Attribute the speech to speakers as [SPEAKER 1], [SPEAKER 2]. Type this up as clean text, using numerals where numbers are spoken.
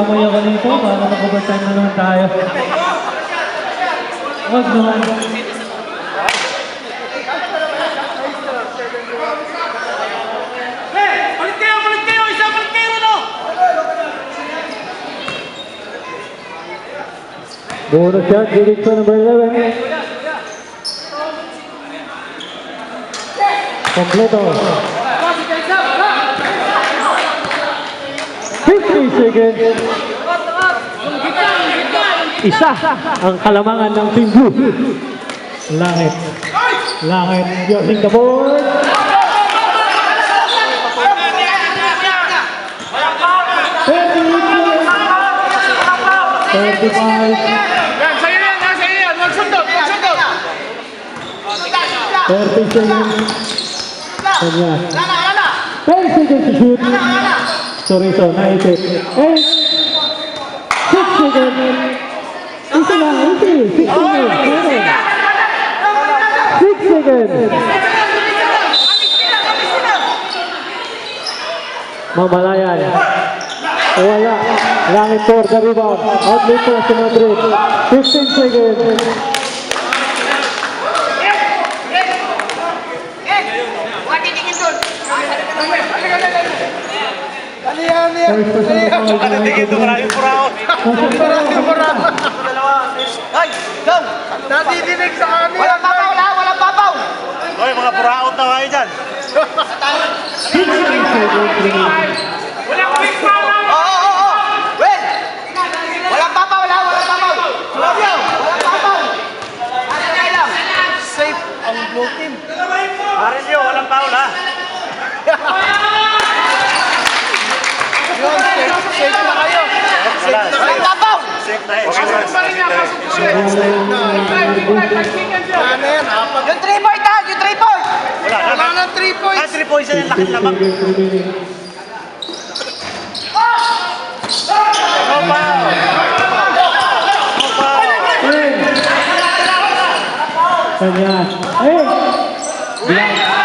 [SPEAKER 1] Amoy ako nito, para mag-overtime na naman tayo. Huwag naman.
[SPEAKER 2] Balik kayo! Isang balik kayo, ano?
[SPEAKER 1] Bonus shot, direction number 11. Kompleto. 50 seconds. Isa ang kalamangan ng Team Blue. Langit. Langit. Using the board. 35.
[SPEAKER 2] Yan, sa'yo yan. Magsundot.
[SPEAKER 1] 30 seconds. Kanya. 10 seconds to shoot. Sorry, so, naipit. 8. 6 seconds. Isa lang, 6 seconds. 6 seconds. Mamalayan. Wala. Langit for the rebound. Outlet po si Madrid. 15 seconds.
[SPEAKER 2] Nadidinig sa kanila.
[SPEAKER 3] Walang papaw!
[SPEAKER 2] Hoy, mga buraot na kayo dyan. Walang quick foul!
[SPEAKER 3] Oo! Well! Walang papaw! Flavio! Walang papaw! Ano lang? Safe ang blue team.
[SPEAKER 2] Marisyo, walang foul ha.
[SPEAKER 3] Yun, safe na kayo. Walang papaw!
[SPEAKER 2] Safe na eh. Pasok pa rin niya, pasok pa rin.
[SPEAKER 3] Yung 3 point ha! Yung 3 point!
[SPEAKER 2] Wala na 3 points. 3 points yan, laki lamang.
[SPEAKER 1] Kanya. Hey!